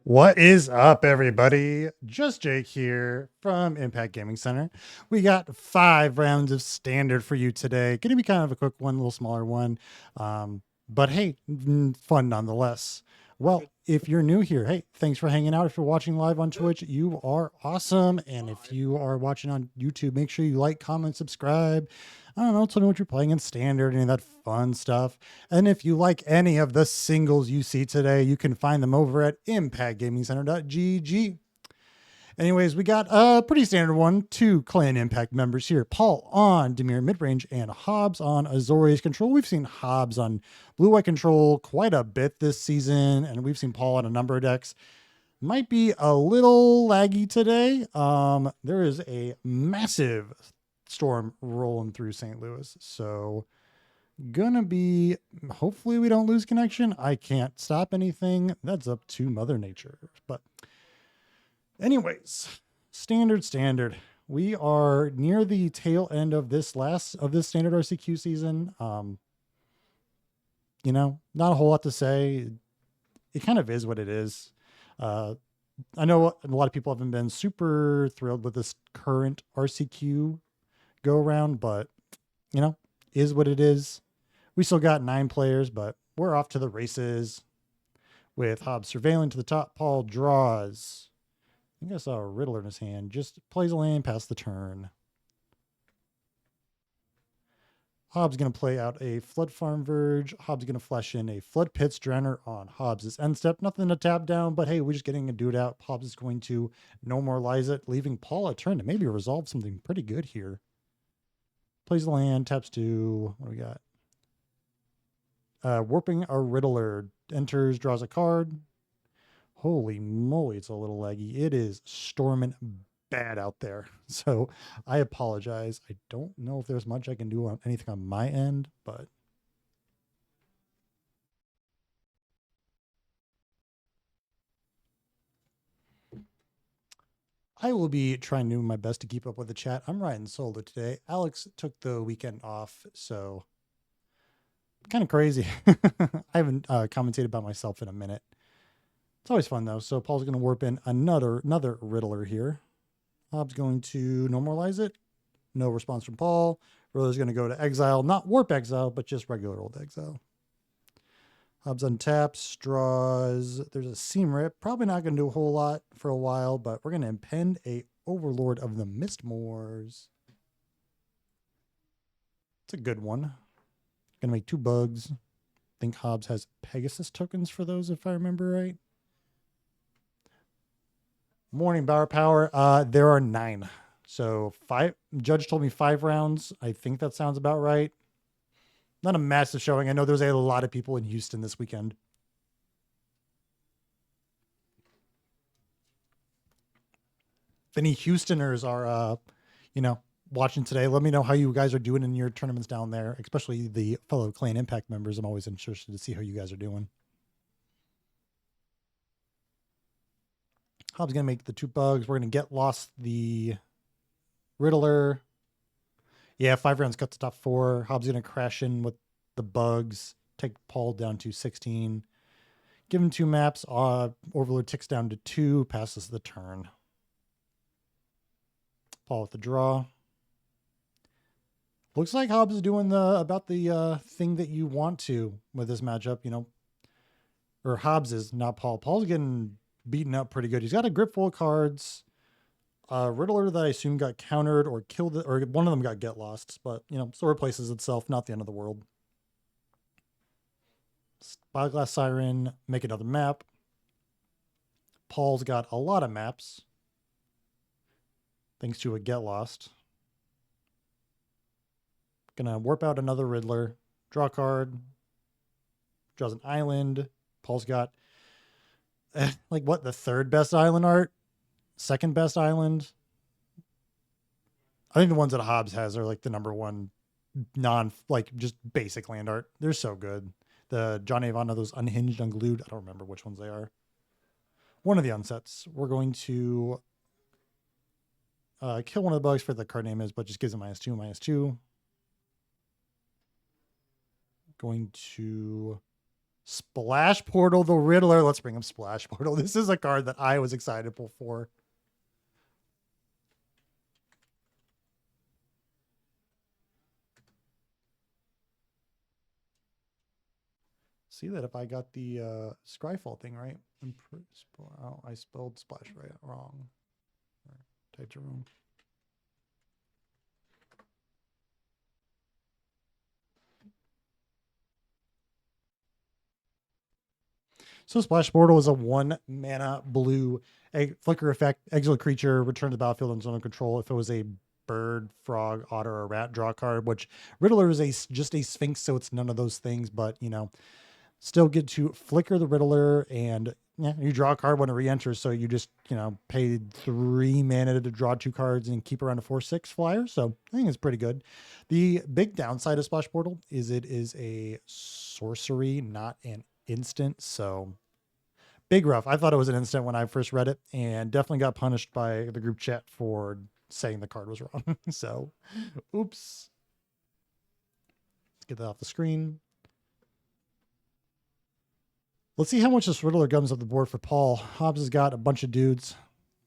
What is up, everybody? Just Jake here from Impact Gaming Center. We got 5 rounds of standard for you today. Going to be kind of a quick one, a little smaller one. But hey, fun nonetheless. Well, if you're new here, hey, thanks for hanging out. If you're watching live on Twitch, you are awesome. And if you are watching on YouTube, make sure you like, comment, subscribe. I don't know, tell me what you're playing in standard, any of that fun stuff. And if you like any of the singles you see today, you can find them over at impactgamingcenter.gg. Anyways, we got a pretty standard one. 2 Clan Impact members here. Paul on Dimir Midrange and Hobbs on Azorius Control. We've seen Hobbs on Blue-White Control quite a bit this season, and we've seen Paul on a number of decks. Might be a little laggy today. There is a massive storm rolling through St. Louis, so gonna be, hopefully we don't lose connection. I can't stop anything. That's up to Mother Nature. But anyways, standard. We are near the tail end of this standard RCQ season. Not a whole lot to say. It kind of is what it is. I know a lot of people haven't been super thrilled with this current RCQ go around, but is what it is. We still got 9 players, but we're off to the races with Hobbs surveilling to the top. Paul draws. I think I saw a Riddler in his hand. Just plays a land, pass the turn. Hobbs going to play out a Flood Farm Verge. Hobbs going to flesh in a Flood Pits Drowner on Hobbs' end step. Nothing to tap down, but hey, we're just getting a dude out. Hobbs is going to normalize it, leaving Paul a turn to maybe resolve something pretty good here. Plays the land, taps 2. What do we got? Warping a Riddler. Enters, draws a card. Holy moly, it's a little laggy. It is storming bad out there. So I apologize. I don't know if there's much I can do on anything on my end, but I will be trying to do my best to keep up with the chat. I'm riding solo today. Alex took the weekend off, so kind of crazy. I haven't commentated by myself in a minute. It's always fun though. So Paul's going to warp in another Riddler here. Hobbs going to normalize it. No response from Paul. Riddler's going to go to exile, not warp exile, but just regular old exile. Hobbs untaps, draws. There's a seam rip. Probably not going to do a whole lot for a while, but we're going to impend a Overlord of the Mistmoors. It's a good one. Going to make 2 bugs. I think Hobbs has Pegasus tokens for those, if I remember right. Morning Bower Power. There are 9. So 5. Judge told me 5 rounds. I think that sounds about right. Not a massive showing. I know there's a lot of people in Houston this weekend. If any Houstoners are, watching today, let me know how you guys are doing in your tournaments down there, especially the fellow Clan Impact members. I'm always interested to see how you guys are doing. Hobbs going to make the 2 bugs. We're going to get lost the Riddler. Yeah, 5 rounds cut to top 4. Hobbs going to crash in with the bugs. Take Paul down to 16. Give him 2 maps. Overlord ticks down to 2. Passes the turn. Paul with the draw. Looks like Hobbs is doing the thing that you want to with this matchup, Or Hobbs is, not Paul. Paul's getting beaten up pretty good. He's got a grip full of cards. Riddler that I assume got countered or killed, or one of them got get lost, but still replaces itself. Not the end of the world. Spyglass Siren, make another map. Paul's got a lot of maps, thanks to a get lost. Gonna warp out another Riddler, draw a card, draws an island. Paul's got the 3rd best island art, 2nd best island. I think the ones that Hobbs has are the number 1 just basic land art. They're so good. The John Avon, those unhinged, unglued. I don't remember which ones they are. One of the unsets. We're going to kill one of the bugs for the card name is, but just gives it -2. Going to Splash Portal, the Riddler. Let's bring up Splash Portal. This is a card that I was excited for. See that if I got the Scryfall thing right. Oh, I spelled Splash right wrong. Typed it wrong. So Splash Portal is a 1-mana blue flicker effect. Exile creature, return to the battlefield on zone of control. If it was a bird, frog, otter, or rat, draw a card, which Riddler is just a Sphinx, so it's none of those things, but, you know, still get to flicker the Riddler, and you draw a card when it re-enters, so you just, you know, paid 3 mana to draw 2 cards and keep around a 4/6 flyer, so I think it's pretty good. The big downside of Splash Portal is it is a sorcery, not an instant, so big rough. I thought it was an instant when I first read it, and definitely got punished by the group chat for saying the card was wrong. So, oops. Let's get that off the screen. Let's see how much this Riddler comes up the board for Paul. Hobbs has got a bunch of dudes.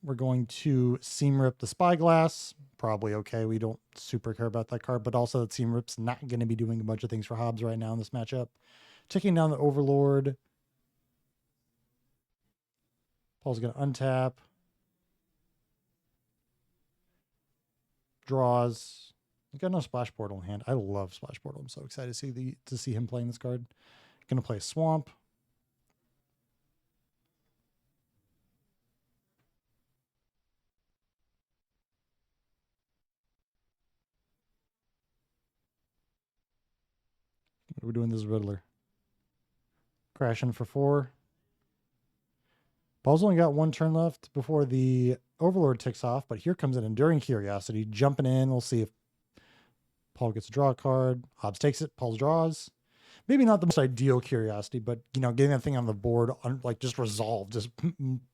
We're going to Seam Rip the Spyglass. Probably okay. We don't super care about that card, but also that Seam Rip's not going to be doing a bunch of things for Hobbs right now in this matchup. Taking down the Overlord. Paul's going to untap. Draws. He's got no Splash Portal in hand. I love Splash Portal. I'm so excited to see him playing this card. Going to play Swamp. We're doing this Riddler. Crashing for 4. Paul's only got 1 turn left before the Overlord ticks off, but here comes an Enduring Curiosity. Jumping in. We'll see if Paul gets a draw card. Hobbs takes it. Paul draws. Maybe not the most ideal Curiosity, but, you know, getting that thing on the board, like, just resolved is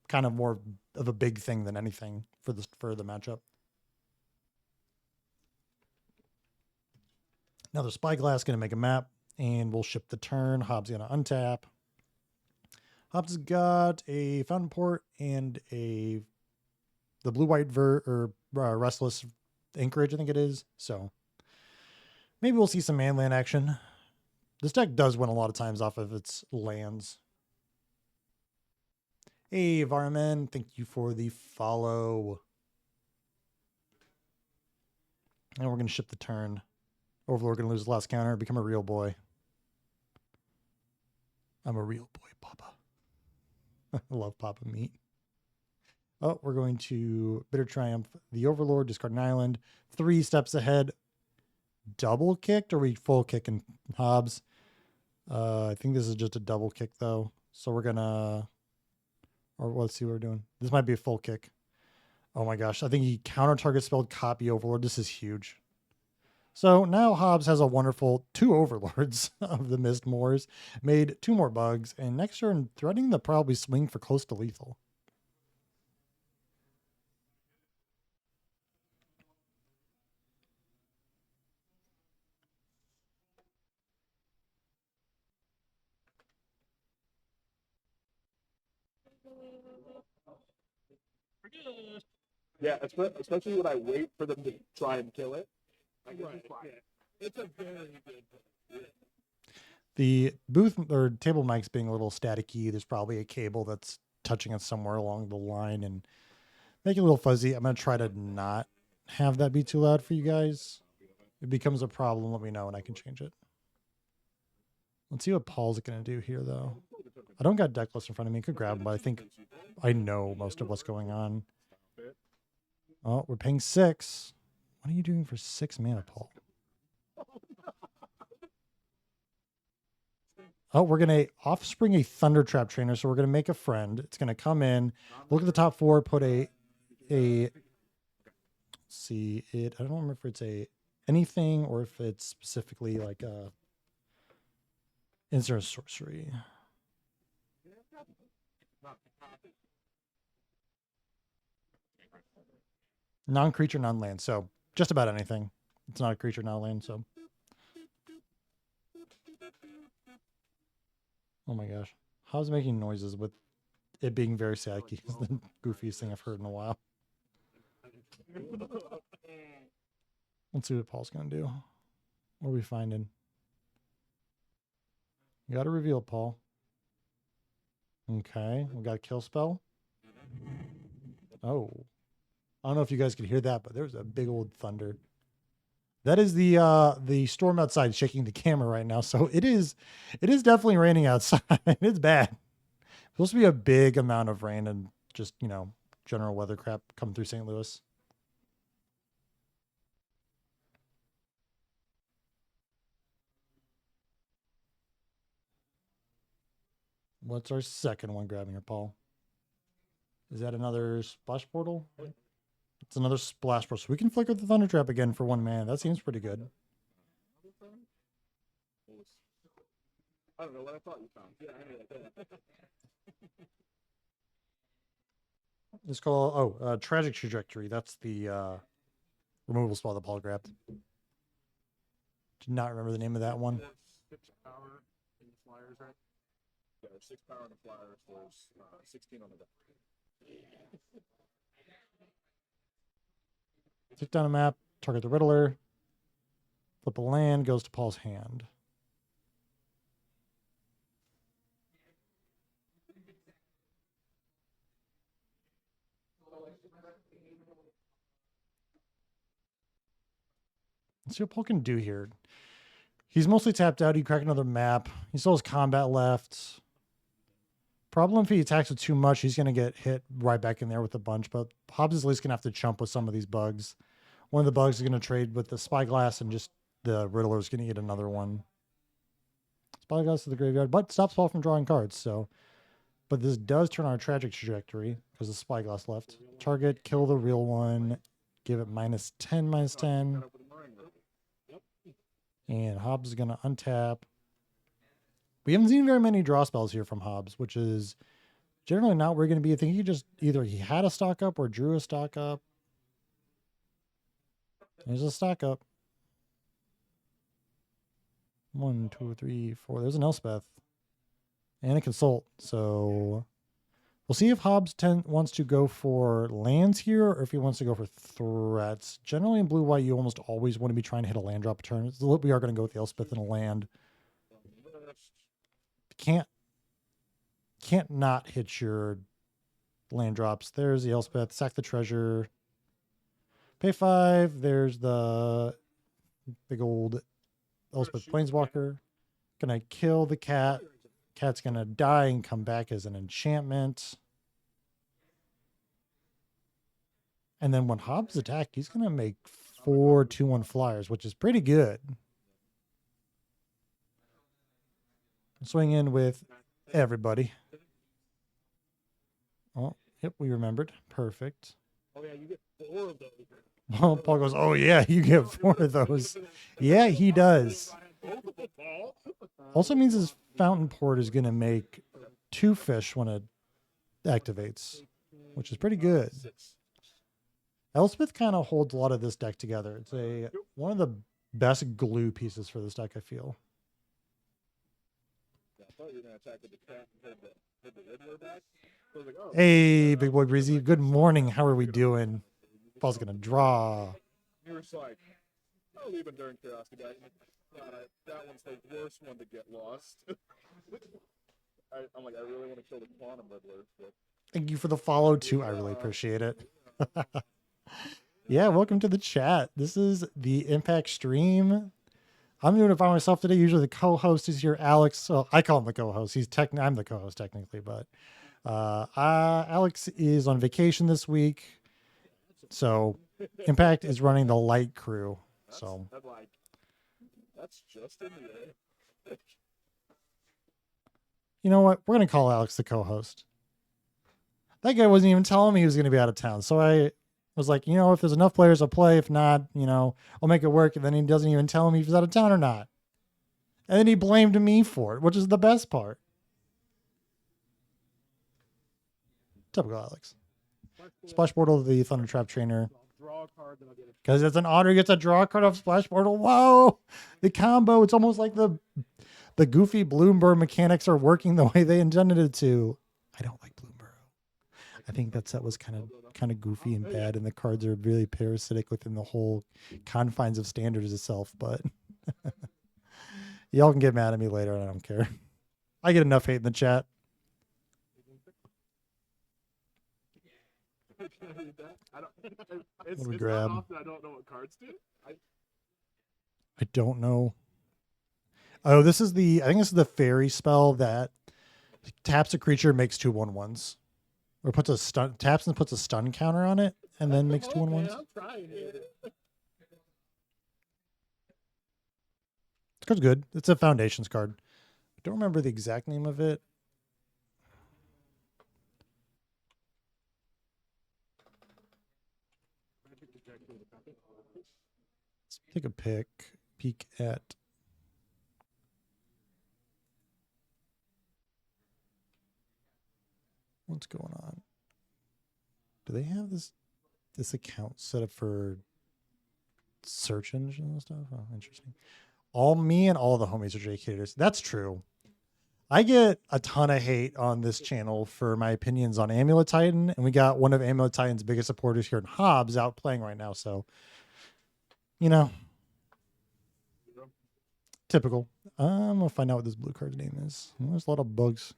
kind of more of a big thing than anything for the matchup. Another Spyglass going to make a map, and we'll ship the turn. Hobbs going to untap. Hobbs got a Fountain Port and the blue-white Restless Anchorage, I think it is. So maybe we'll see some land action. This deck does win a lot of times off of its lands. Hey, Varman, thank you for the follow. And we're going to ship the turn. Overlord going to lose the last counter, become a real boy. I'm a real boy, Papa. I love Papa meat. Oh, we're going to Bitter Triumph the Overlord, discard an island. 3 steps ahead. Double kicked, or are we full kicking Hobbs? I think this is just a double kick, though. So we're going to... Or let's see what we're doing. This might be a full kick. Oh my gosh. I think he counter target spelled copy Overlord. This is huge. So now Hobbs has a wonderful 2 Overlords of the Mist Moors, made 2 more bugs, and next turn threatening to probably swing for close to lethal. Yeah, especially when I wait for them to try and kill it. I can just fly it. It's a very good. The booth or table mic's being a little staticky. There's probably a cable that's touching it somewhere along the line and make it a little fuzzy. I'm going to try to not have that be too loud for you guys. If it becomes a problem, let me know and I can change it. Let's see what Paul's going to do here, though. I don't got deck list in front of me. I could grab them, but I think I know most of what's going on. Oh, we're paying 6. What are you doing for 6 mana, Paul? Oh, we're going to offspring a Thunder Trap Trainer. So we're going to make a friend. It's going to come in, look at the top 4, put let's see it. I don't remember if it's a anything or if it's specifically like a instant sorcery. Non-creature, non-land. So just about anything. It's not a creature, not a land. So Oh my gosh. How's making noises with it being very sacky is the goofiest thing I've heard in a while. Let's see what Paul's going to do. What are we finding? You got to reveal, Paul. Okay, we got a kill spell. Oh. I don't know if you guys could hear that, but there's a big old thunder. That is the storm outside shaking the camera right now. So it is definitely raining outside. It's bad. It's supposed to be a big amount of rain and just, you know, general weather crap coming through St. Louis. What's our second one grabbing her, Paul? Is that another splash portal? It's another splash portal. So we can flicker the thunder trap again for 1 man. That seems pretty good. I don't know what I thought you found. Yeah, It's called Tragic Trajectory. That's the removable spell that Paul grabbed. Did not remember the name of that one. 6 power in the flyers, right? Yeah, there's 6 power in the flyers. There's 16 on the deck. Take down a map, target the Riddler, flip a land, goes to Paul's hand. Let's see what Paul can do here. He's mostly tapped out. He crack another map. He still has combat left. Problem if he attacks with too much, he's going to get hit right back in there with a bunch. But Hobbs is at least going to have to chump with some of these bugs. One of the bugs is going to trade with the Spyglass, and just the Riddler is going to get another one. Spyglass to the graveyard, but stops Paul from drawing cards. So, but this does turn our Tragic Trajectory because the Spyglass left. Target, kill the real one, give it -10, -10. And Hobbs is going to untap. We haven't seen very many draw spells here from Hobbs, which is generally not where you're going to be. I think he just either he had a stock up or drew a stock up. There's a stock up. 1, 2, 3, 4. There's an Elspeth and a Consult. So we'll see if Hobbs wants to go for lands here or if he wants to go for threats. Generally in blue-white, you almost always want to be trying to hit a land drop a turn. We are going to go with the Elspeth and a land. Can't not hit your land drops. There's the Elspeth. Sack the treasure. Pay 5. There's the big old Elspeth Planeswalker. Gonna kill the cat. Cat's gonna die and come back as an enchantment. And then when Hobbs attack, he's gonna make 4 2/1 flyers, which is pretty good. Swing in with everybody. Oh, yep, we remembered. Perfect. Oh yeah, you get 4 of those. Well, Paul goes, oh yeah, you get 4 of those. Yeah, he does. Also means his Fountain Port is going to make 2 fish when it activates, which is pretty good. Elspeth kind of holds a lot of this deck together. It's one of the best glue pieces for this deck, I feel. Hey, big boy Breezy. Good morning. How are we doing? Paul's going to draw. You were like, I'll leave during Curiosity Guy. That one's the worst one to get lost. I'm like, I really want to kill the Quantum Riddler. But... Thank you for the follow, too. I really appreciate it. Yeah, welcome to the chat. This is the Impact stream. I'm doing it by myself today. Usually the co-host is here, Alex. So I call him the co-host. I'm the co-host technically, but Alex is on vacation this week. So Impact is running the light crew. That's just in the air. You know what? We're going to call Alex the co-host. That guy wasn't even telling me he was going to be out of town. So I was like, you know, if there's enough players, I'll play. If not, you know, I'll make it work. And then he doesn't even tell me if he's out of town or not. And then he blamed me for it, which is the best part. Typical Alex. Splash Portal, the Thunder Trap Trainer. Because it's an honor, he gets a draw card off Splash Portal. Whoa! The combo, it's almost like the The goofy Bloomberg mechanics are working the way they intended it to. I don't like Bloomberg. I think that set was kind of goofy and bad, and the cards are really parasitic within the whole confines of standards itself. But y'all can get mad at me later, and I don't care. I get enough hate in the chat. It's grab? not often I don't know what cards do. I don't know. Oh, I think this is the fairy spell that taps a creature, makes 2/1/1s. Or taps and puts a stun counter on it, and then makes 2/1/1s. I'm trying here. This card's good. It's a Foundations card. I don't remember the exact name of it. Let's take a peek at. What's going on? Do they have this account set up for search engine and stuff? Oh, interesting. Me and all the homies are JKers. That's true. I get a ton of hate on this channel for my opinions on Amulet Titan, and we got one of Amulet Titan's biggest supporters here in Hobbs out playing right now. So, typical. I'm gonna find out what this blue card's name is. There's a lot of bugs.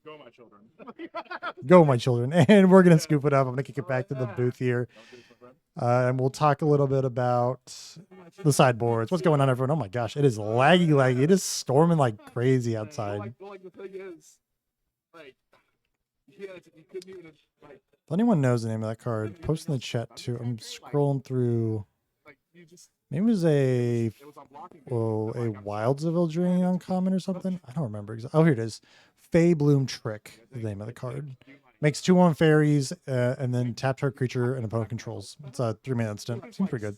Go, my children. Go, my children. And we're going to scoop it up. I'm going to kick it back to the booth here. And we'll talk a little bit about the sideboards. What's going on, everyone? Oh, my gosh. It is laggy. It is storming like crazy outside. The thing is, you couldn't even, if anyone knows the name of that card, post in the chat, too. I'm scrolling through. Maybe it was a Wilds of Eldraine uncommon or something. I don't remember exactly. Oh, here it is. Fey Bloom Trick is the name of the card. Makes 2/1 fairies and then tap target creature and opponent controls. It's a 3-mana instant. Seems pretty good.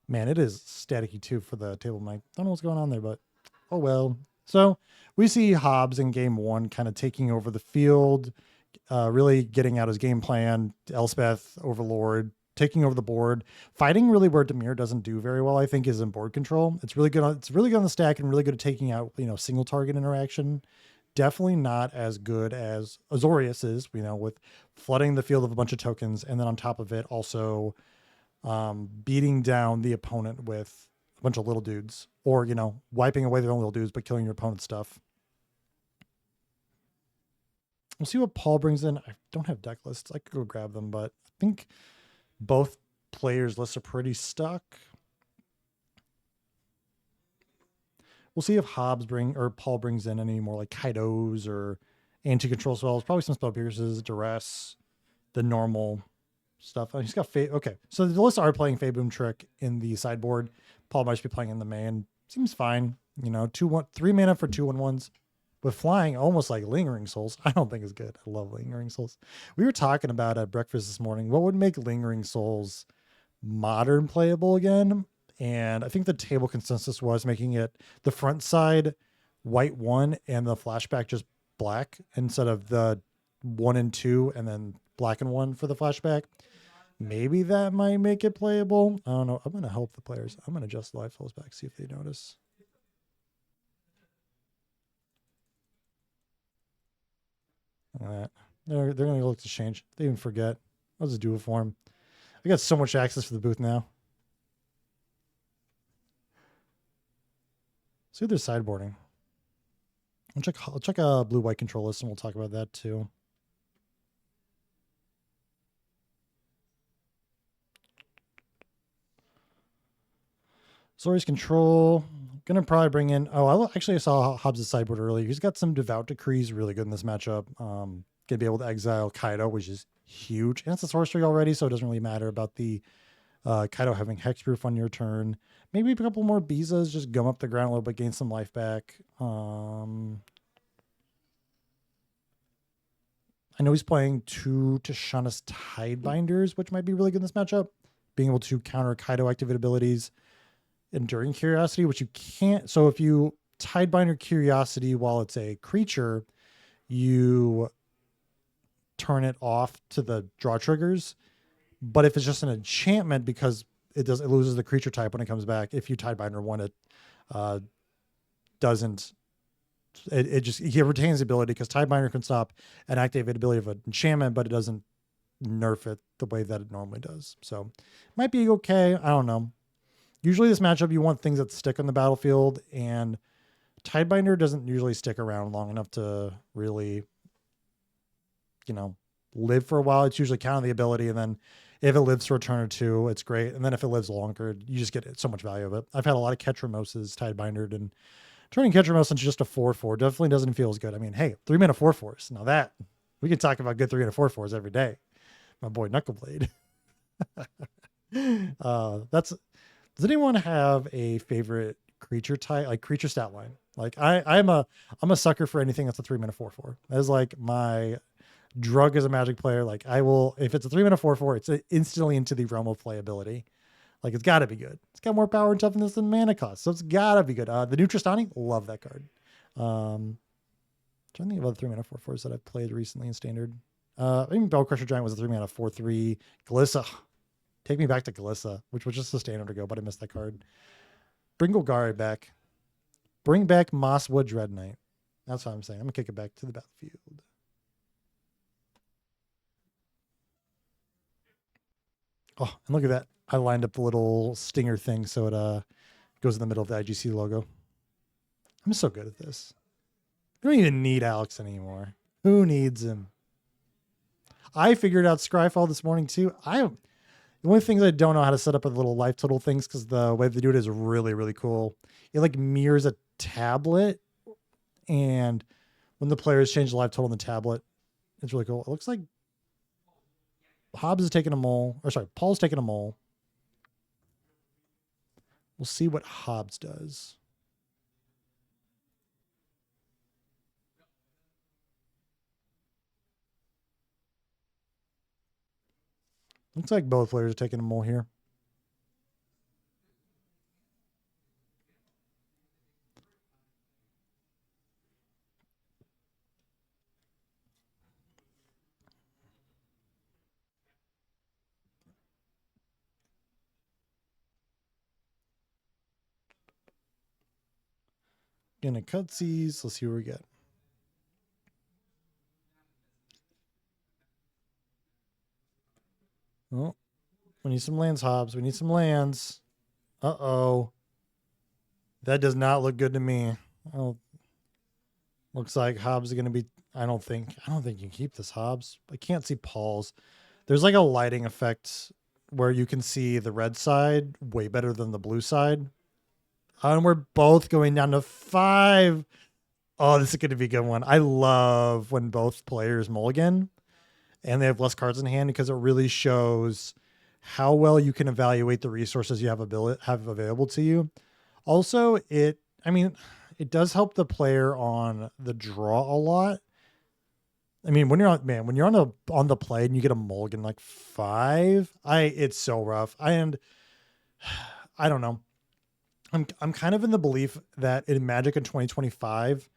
Man, it is staticky too for the table mic. Don't know what's going on there, but oh well. So we see Hobbs in game 1 kind of taking over the field, really getting out his game plan. Elspeth, Overlord, taking over the board, fighting really where Dimir doesn't do very well, I think, is in board control. It's really good on the stack and really good at taking out, single target interaction. Definitely not as good as Azorius is, with flooding the field of a bunch of tokens, and then on top of it, also beating down the opponent with a bunch of little dudes, or, wiping away their own little dudes, but killing your opponent's stuff. We'll see what Paul brings in. I don't have deck lists. I could go grab them, but I think both players' lists are pretty stuck. We'll see if Paul brings in any more like Kaidos or anti-control spells. Probably some Spell Pierces, Duress, the normal stuff. Oh, he's got Fey. Okay, so the lists are playing Fey Boom Trick in the sideboard. Paul might be playing in the main. Seems fine. 3 mana for 2/1/1s. With flying, almost like Lingering Souls, I don't think is good. I love Lingering Souls. We were talking about at breakfast this morning, what would make Lingering Souls modern playable again? And I think the table consensus was making it the front side white 1 and the flashback just black instead of the 1 and 2 and then black and 1 for the flashback. Maybe that might make it playable. I don't know. I'm going to help the players. I'm going to adjust live flows back, see if they notice. That they're gonna look to change. They even forget. I'll just do it for them. I got so much access for the booth now. See if there's sideboarding. I'll check a blue-white control list, and we'll talk about that too. Azorius control. Gonna probably bring in. Oh, I saw Hobbs' sideboard earlier. He's got some Devout Decrees, really good in this matchup. Gonna be able to exile Kaido, which is huge, and it's a sorcery already, so it doesn't really matter about the Kaido having hexproof on your turn. Maybe a couple more Bizas, just gum up the ground a little bit, gain some life back. I know he's playing 2 Tishana's Tidebinders, which might be really good in this matchup. Being able to counter Kaido activate abilities. Enduring Curiosity, which you can't. So if you Tidebinder Curiosity while it's a creature, you turn it off to the draw triggers, But if it's just an enchantment, because it loses the creature type when it comes back. If you Tidebinder one, it doesn't. He retains the ability because Tidebinder can stop an activated ability of an enchantment, but it doesn't nerf it the way that it normally does. So might be okay. I don't know. Usually this matchup, you want things that stick on the battlefield, and Tidebinder doesn't usually stick around long enough to really, live for a while. It's usually counter the ability, and then if it lives for a turn or two, it's great. And then if it lives longer, you just get so much value of it. I've had a lot of Ketramoses Tidebindered, and turning Ketramose into just a 4/4 definitely doesn't feel as good. I mean, hey, 3-mana 4/4s. Now that, we can talk about good 3-mana 4/4s every day. My boy Knuckleblade. Does anyone have a favorite creature type, like creature stat line? Like I'm a sucker for anything that's a 3-mana 4/4. That is like my drug as a Magic player. Like I will, if it's a 3-mana 4/4, it's instantly into the realm of playability. Like it's got to be good. It's got more power and toughness than mana cost, so it's got to be good. The Nutristani, love that card. Trying to think of other 3-mana 4/4s that I've played recently in Standard. Even Bellcrusher Giant was a 3-mana 4/3. Glissa, take me back to Glissa, which was just a Standard ago, but I missed that card. Bring Golgari back. Bring back Mosswood Dread Knight. That's what I'm saying. I'm gonna kick it back to the battlefield. Oh, and look at that. I lined up the little stinger thing so it goes in the middle of the IGC logo. I'm so good at this. I don't even need Alex anymore. Who needs him? I figured out Scryfall this morning too. The only things I don't know how to set up are the little life total things, because the way they do it is really, really cool. It like mirrors a tablet, and when the players change the life total on the tablet, it's really cool. It looks like Hobbs is taking a mole, or sorry, Paul's taking a mole. We'll see what Hobbs does. Looks like both players are taking a mole here. Gonna cut these. Let's see what we get. Oh, we need some lands, Hobbs. We need some lands. Uh-oh. That does not look good to me. Oh, looks like Hobbs is going to be, I don't think you can keep this, Hobbs. I can't see Paul's. There's like a lighting effect where you can see the red side way better than the blue side. And we're both going down to 5. Oh, this is going to be a good one. I love when both players mulligan and they have less cards in hand, because it really shows how well you can evaluate the resources you have available to you. Also, it does help the player on the draw a lot. I mean, when you're on the play and you get a mulligan like 5, it's so rough. And I don't know. I'm kind of in the belief that in Magic in 2025,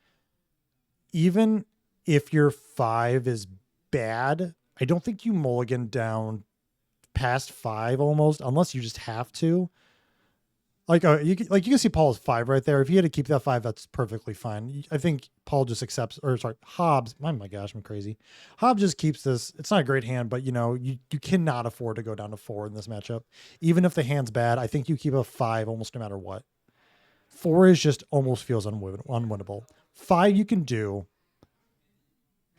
even if your 5 is bad, I don't think you mulligan down past 5 almost, unless you just have to. Like you can see Paul's 5 right there. If he had to keep that 5, that's perfectly fine. I think Paul just accepts, or sorry, Hobbs. Oh my gosh, I'm crazy. Hobbs just keeps this. It's not a great hand, but you cannot afford to go down to 4 in this matchup. Even if the hand's bad, I think you keep a 5 almost no matter what. 4 is just almost feels unwinnable. 5 you can do.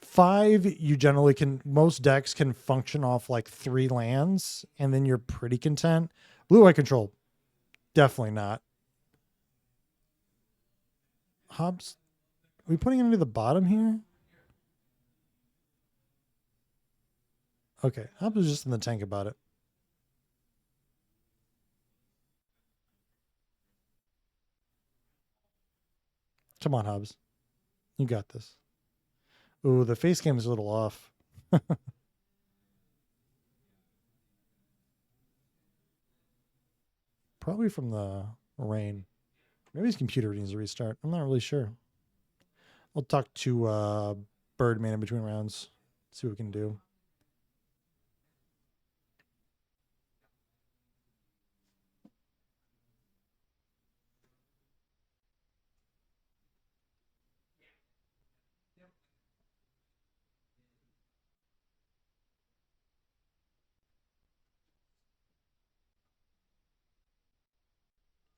5 you generally can. Most decks can function off like 3 lands, and then you're pretty content. Blue-white control. Definitely not. Hobbs, are we putting him to the bottom here? Okay, Hobbs was just in the tank about it. Come on, Hobbs. You got this. Ooh, the face cam is a little off. Probably from the rain. Maybe his computer needs to restart. I'm not really sure. I'll talk to Birdman in between rounds. See what we can do.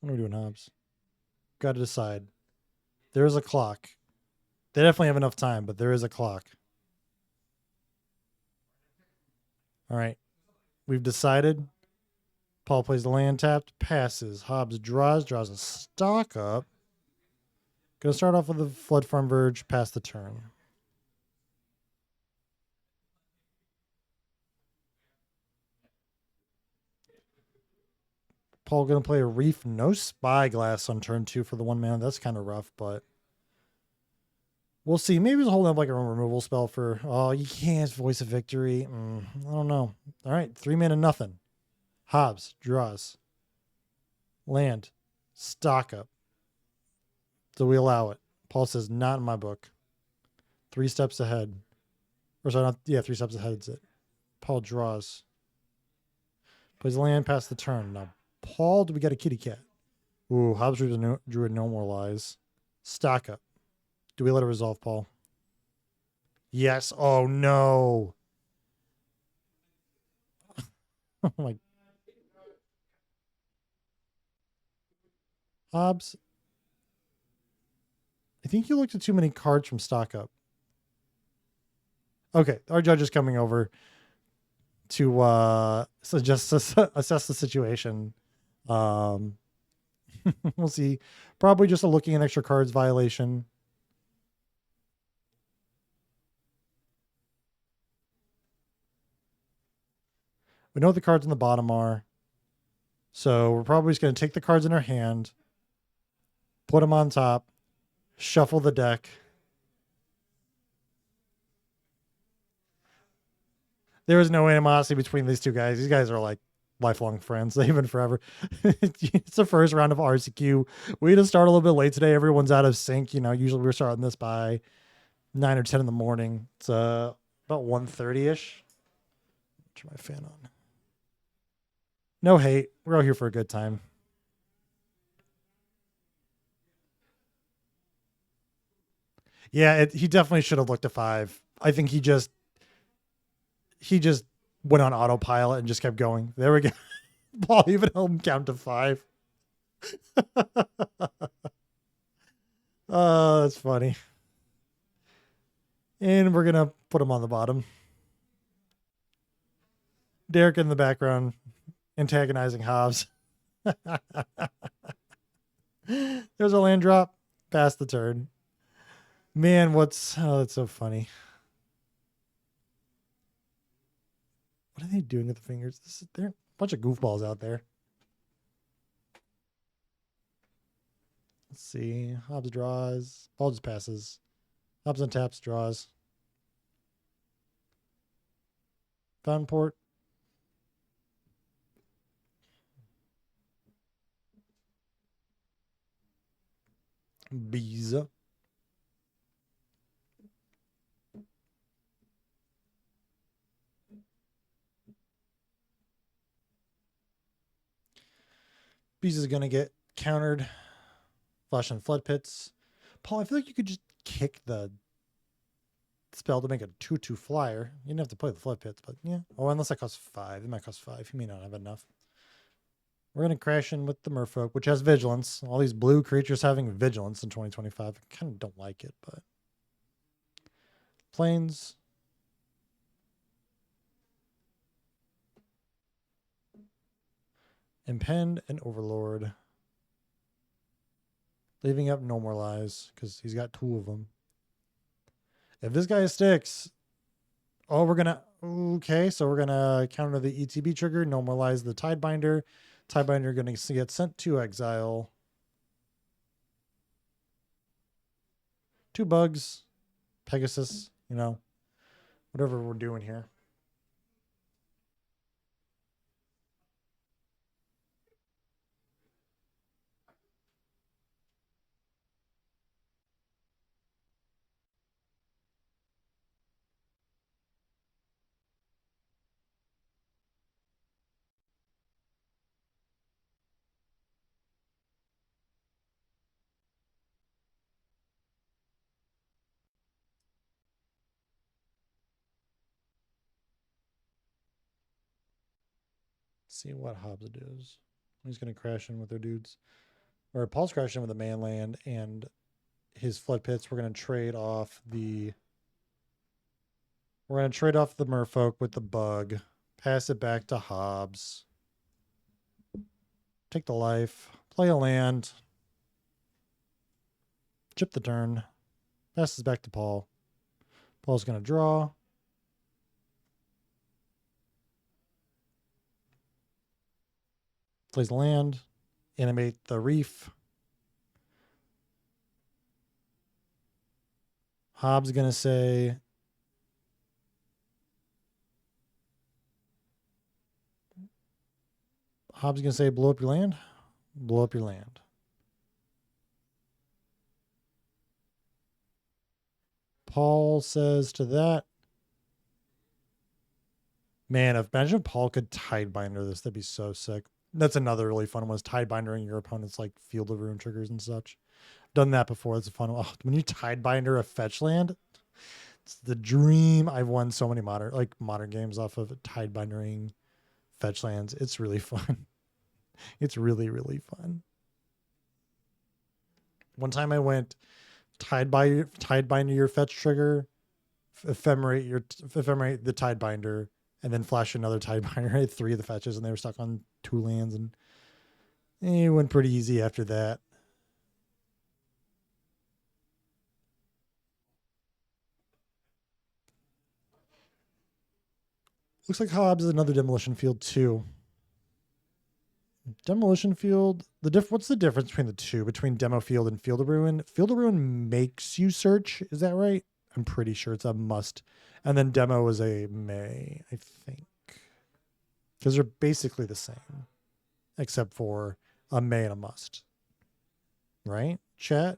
What are we doing, Hobbs? Got to decide. There is a clock. They definitely have enough time, but there is a clock. All right. We've decided. Paul plays the land tapped, passes. Hobbs draws a stock up. Gonna start off with the Flood Farm Verge, pass the turn. Paul gonna play a Reef, no Spyglass on turn 2 for the 1 mana. That's kind of rough, but we'll see. Maybe he's holding up like a removal spell for, oh, you can't Voice of Victory. I don't know. All right, 3 mana, nothing. Hobbs draws. Land, stock up. So we allow it. Paul says, not in my book. 3 steps ahead. Or sorry, not, yeah, 3 steps ahead is it. Paul draws. Plays land past the turn. Now, Paul, do we got a kitty cat? Ooh, Hobbs drew a no more lies. Stock up. Do we let it resolve, Paul? Yes. Oh, no. Oh, my. Hobbs, I think you looked at too many cards from stock up. Okay, our judge is coming over to suggest assess the situation. We'll see. Probably just a looking at extra cards violation. We know what the cards on the bottom are. So we're probably just going to take the cards in our hand, put them on top, shuffle the deck. There is no animosity between these two guys. These guys are like lifelong friends. They've been forever. It's the first round of RCQ. We just start a little bit late today. Everyone's out of sync. Usually we're starting this by 9 or 10 in the morning. It's about 1:30-ish. Turn my fan on. No hate. We're all here for a good time. Yeah, he definitely should have looked at 5. I think he just went on autopilot and just kept going. There we go. Paul even helped him count to 5. Oh, that's funny. And we're gonna put him on the bottom. Derek in the background, antagonizing Hobbs. There's a land drop. Pass the turn. Man, that's so funny. What are they doing with the fingers? There are a bunch of goofballs out there. Let's see. Hobbs draws. Paul just passes. Hobbs untaps, draws. Fountain port. Bees. Bees is going to get countered. Flash and Flood Pits. Paul, I feel like you could just kick the spell to make a 2/2 flyer. You didn't have to play the Flood Pits, but yeah. Oh, unless that costs 5. It might cost 5. You may not have enough. We're going to crash in with the Merfolk, which has Vigilance. All these blue creatures having Vigilance in 2025. I kind of don't like it, but. Plains. Impend and Overlord. Leaving up No More Lies because he's got 2 of them. If this guy sticks, oh, we're going to, okay, so we're going to counter the ETB trigger, No More Lies the Tidebinder. Tidebinder going to get sent to exile. 2 bugs, Pegasus, whatever we're doing here. See what Hobbs does. He's going to crash in with their dudes. or Paul's crashing with a man land and his flood pits. We're going to trade off the merfolk with the bug, pass it back to Hobbs, take the life, play a land, chip the turn, passes back to Paul. Paul's going to draw. Plays the land, animate the reef. Hobbs is going to say, blow up your land. Blow up your land. Paul says to that, man, imagine if Paul could Tidebinder this. That'd be so sick. That's another really fun one, is Tidebindering your opponent's like Field of Ruin triggers and such. Done that before. It's a fun one. Oh, when you Tidebinder a fetch land, it's the dream. I've won so many modern games off of Tidebindering fetch lands. It's really fun. It's really, really fun. One time I went Tidebinder your fetch trigger, ephemerate the Tidebinder, and then flash another Tidebinder. I had 3 of the fetches, and they were stuck on 2 lands, and it went pretty easy after that. Looks like Hobbs is another demolition field too. Demolition field. What's the difference between the two? Between demo field and Field of Ruin? Field of Ruin makes you search. Is that right? I'm pretty sure it's a must. And then demo is a may, I think. Because they're basically the same. Except for a may and a must. Right? Chat?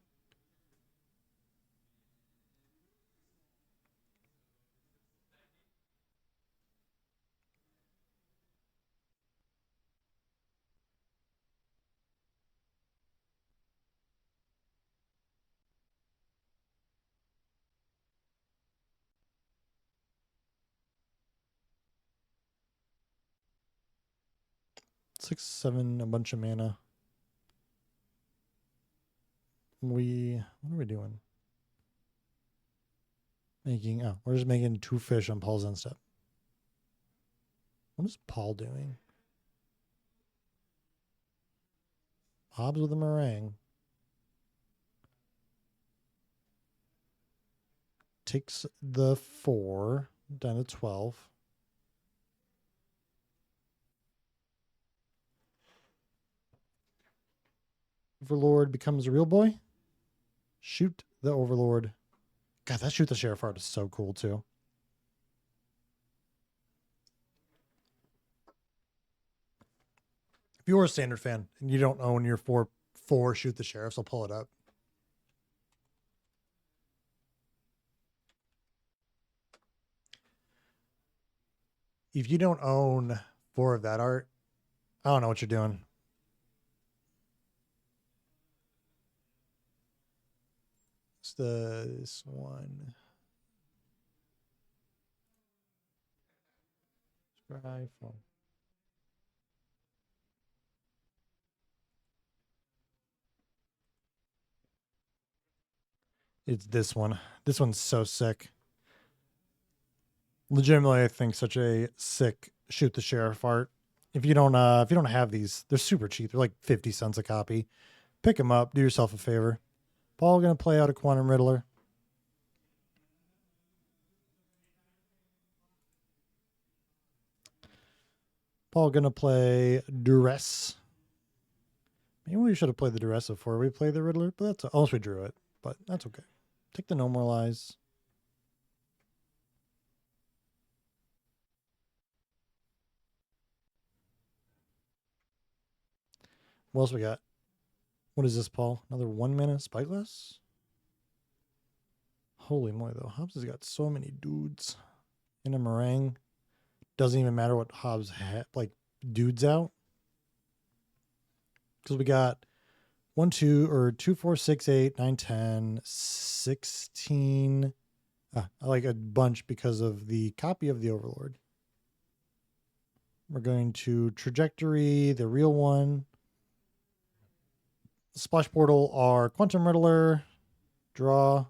Six, 7, a bunch of mana. What are we doing? We're just making 2 fish on Paul's end step. What is Paul doing? Hobbs with a meringue. Takes the 4 down to 12. Overlord becomes a real boy. Shoot the Overlord. God, that Shoot the Sheriff art is so cool too. If you're a Standard fan and you don't own your 4 Shoot the Sheriffs, I'll pull it up. If you don't own 4 of that art, I don't know what you're doing. It's this one. Rifle. It's this one. This one's so sick. Legitimately, I think such a sick Shoot the Sheriff art. If you don't have these, they're super cheap. They're like 50 cents a copy. Pick them up. Do yourself a favor. Paul gonna play out a Quantum Riddler. Paul gonna play Duress. Maybe we should have played the Duress before we play the Riddler, but that's unless we drew it. But that's okay. Take the Normalize. What else we got? What is this, Paul? Another 1 mana Spyglass? Holy moly, though. Hobbs has got so many dudes in a meringue. Doesn't even matter what Hobbs dudes out. Because we got 1, 2, 4, 6, 8, 9, 10, 16. I like a bunch because of the copy of the Overlord. We're going to Trajectory, the real one. Splash Portal are Quantum Riddler, draw,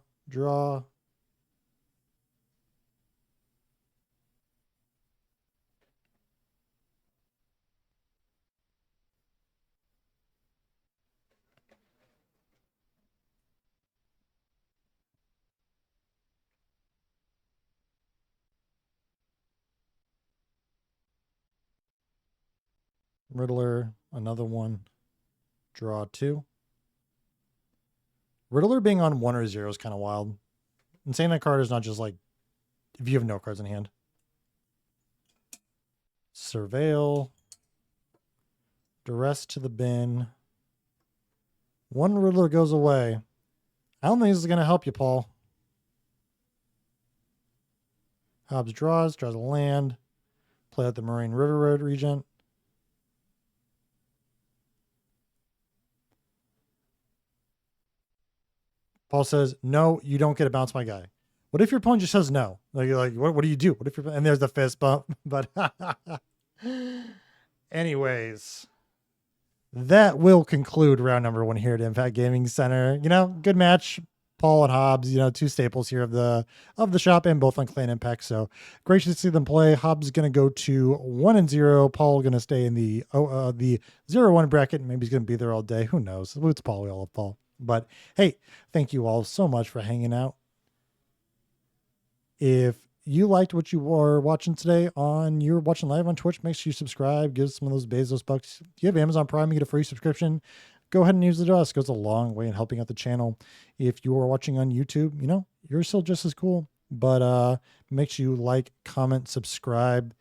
Riddler, another one, draw 2. Riddler being on 1 or 0 is kind of wild. And saying that card is not just like if you have no cards in hand. Surveil. Duress to the bin. 1 Riddler goes away. I don't think this is going to help you, Paul. Hobbs draws a land. Play out the Marine River Road Regent. Paul says, no, you don't get a bounce, my guy. What if your opponent just says no? Like what do you do? What if you're, and there's the fist bump. But anyways, that will conclude round number 1 here at Impact Gaming Center. You know, good match. Paul and Hobbs, you know, 2 staples here of the shop, and both on Clan Impact. So great to see them play. Hobbs is going to go to 1-0. Paul going to stay in the 0-1 bracket. Maybe he's going to be there all day. Who knows? It's Paul. We all love Paul. But hey, thank you all so much for hanging out. If you liked what you were watching today you're watching live on Twitch, make sure you subscribe, give some of those Bezos bucks. If you have Amazon Prime, you get a free subscription. Go ahead and use it to us. It goes a long way in helping out the channel. If you are watching on YouTube, you know, you're still just as cool. But make sure you like, comment, subscribe,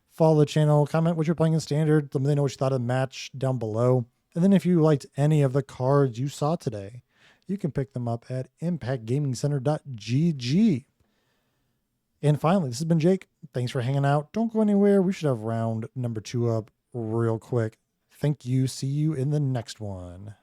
follow the channel, comment what you're playing in Standard. Let me know what you thought of the match down below. And then if you liked any of the cards you saw today, you can pick them up at impactgamingcenter.gg. And finally, this has been Jake. Thanks for hanging out. Don't go anywhere. We should have round number 2 up real quick. Thank you. See you in the next one.